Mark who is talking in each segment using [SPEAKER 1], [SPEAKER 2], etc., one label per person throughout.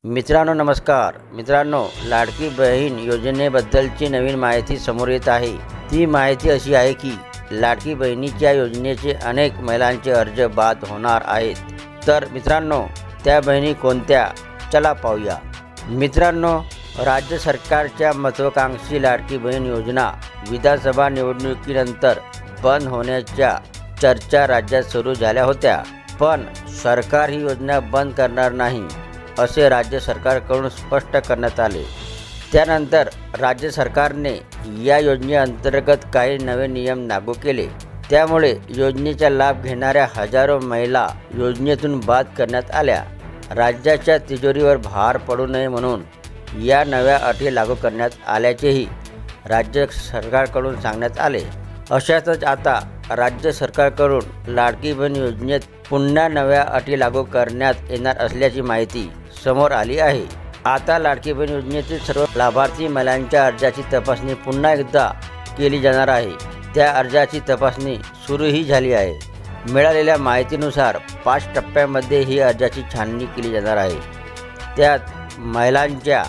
[SPEAKER 1] मित्रांनो नमस्कार. मित्रांनो, लाडकी बहीण योजनेबद्दलची नवीन माहिती समोर येत आहे. ती माहिती अशी आहे की लाडकी बहिणीच्या योजनेचे अनेक महिलांचे अर्ज बाद होणार आहेत. तर मित्रांनो, त्या बहिणी कोणत्या? चला पाहूया. मित्रांनो, राज्य सरकारच्या महत्त्वाकांक्षी लाडकी बहीण योजना विधानसभा निवडणुकीनंतर बंद होण्याच्या चर्चा राज्यात सुरू झाल्या होत्या. पण सरकार ही योजना बंद करणार नाही असे राज्य सरकारकडून स्पष्ट करण्यात आले. त्यानंतर राज्य सरकारने या योजनेअंतर्गत काही नवे नियम लागू केले. त्यामुळे योजनेचा लाभ घेणाऱ्या हजारो महिला योजनेतून बाद करण्यात आल्या. राज्याच्या तिजोरीवर भार पडू नये म्हणून या नव्या अटी लागू करण्यात आल्याचेही राज्य सरकारकडून सांगण्यात आले. अशातच आता राज्य सरकारकडून लाडकी बहीण योजनेत पुन्हा नव्या अटी लागू करण्यात येणार असल्याची माहिती समोर आली आहे. आता लाडकी बहीण योजनेतील सर्व लाभार्थी महिलांच्या अर्जाची तपासणी पुन्हा एकदा केली जाणार आहे. त्या अर्जाची तपासणी सुरूही झाली आहे. मिळालेल्या माहितीनुसार 5 टप्प्यांमध्ये ही अर्जाची छाननी केली जाणार आहे. त्यात महिलांच्या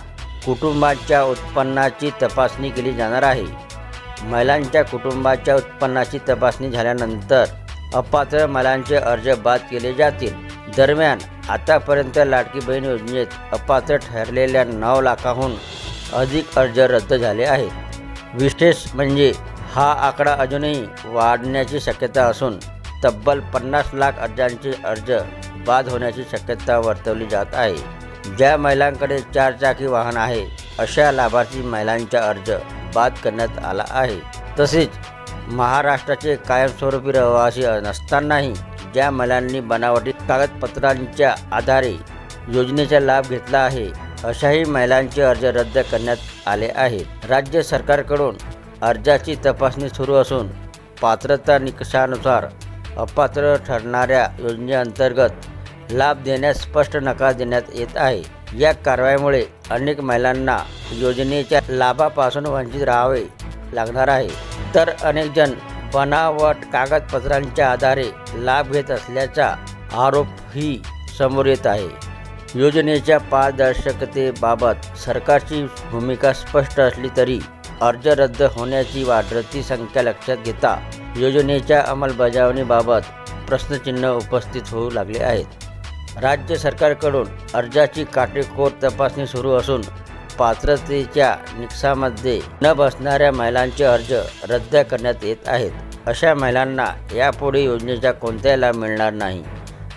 [SPEAKER 1] कुटुंबाच्या उत्पन्नाची तपासणी केली जाणार आहे. महिलांच्या कुटुंबाच्या उत्पन्नाची तपासणी झाल्यानंतर अपात्र महिलांचे अर्ज बाद केले जातील. दरम्यान आतापर्यंत लाडकी बहीण योजनेत अपात्र ठरलेल्या 9 लाखाहून अधिक अर्ज रद्द झाले आहेत. विशेष म्हणजे हा आकडा अजूनही वाढण्याची शक्यता असून तब्बल 50 लाख अर्जांचे अर्ज बाद होण्याची शक्यता वर्तवली जात आहे. ज्या महिलांकडे 4 चाकी वाहन आहे अशा लाभार्थी महिलांचा अर्ज बाद करण्यात आला आहे. तसेच महाराष्ट्राचे कायमस्वरूपी रहिवासी नसतानाही ज्या महिलांनी बनावटी कागदपत्रांच्या आधारे योजनेचा लाभ घेतला आहे अशाही महिलांचे अर्ज रद्द करण्यात आले आहेत. राज्य सरकारकडून अर्जाची तपासणी सुरू असून पात्रता निकषानुसार अपात्र ठरणाऱ्या योजनेअंतर्गत लाभ देण्यास स्पष्ट नकार देण्यात येत आहे. या कारवाईमुळे अनेक महिलांना योजनेच्या लाभापासून वंचित राहावे लागणार आहे. तर अनेक जण बनावट कागदपत्रांच्या आधारे लाभ घेत असल्याचा आरोपही समोर येत आहे. योजनेच्या पारदर्शकतेबाबत सरकारची भूमिका स्पष्ट असली तरी अर्ज रद्द होण्याची वाढती संख्या लक्षात घेता योजनेच्या अंमलबजावणीबाबत प्रश्नचिन्ह उपस्थित होऊ लागले आहेत. राज्य सरकारकडून अर्जाची काटेकोर तपासणी सुरू असून पात्रतेच्या निकषामध्ये न बसणाऱ्या महिलांचे अर्ज रद्द करण्यात येत आहेत. अशा महिलांना यापुढे योजनेचा कोणताही लाभ मिळणार नाही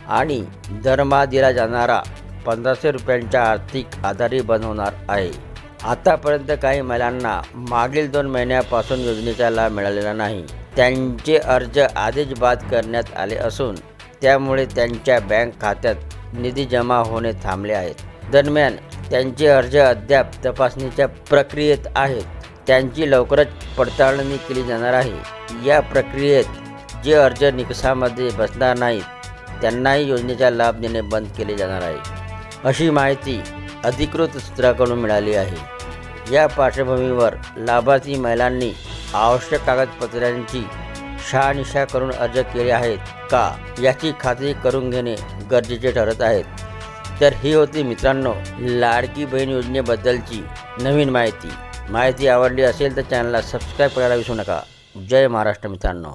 [SPEAKER 1] आणि दरमहा दिला जाणारा 1500 रुपयांच्या आर्थिक आधारही बंद होणार आहे. आतापर्यंत काही महिलांना मागील 2 महिन्यापासून योजनेचा लाभ मिळालेला नाही. त्यांचे अर्ज आधीच बाद करण्यात आले असून त्यामुळे त्यांच्या बँक खात्यात निधी जमा होणे थांबले आहेत. दरम्यान त्यांचे अर्ज अद्याप तपासणीच्या प्रक्रियेत आहेत. त्यांची लवकरच पडताळणी केली जाणार आहे. या प्रक्रियेत जे अर्ज निकषामध्ये बसणार नाहीत त्यांनाही योजनेचा लाभ देणे बंद केले जाणार आहे, अशी माहिती अधिकृत सूत्राकडून मिळाली आहे. या पार्श्वभूमीवर लाभार्थी महिलांनी आवश्यक कागदपत्रांची शहानिशा करून अर्ज केले आहेत का याची खात्री करून घेणे गरजेचे ठरत आहे. तर ही होती मित्रांनो लाडकी बहीण योजनेबद्दलची नवीन माहिती. आवडली असेल तर चॅनलला सबस्क्राईब करायला विसरू नका. जय महाराष्ट्र मित्रांनो.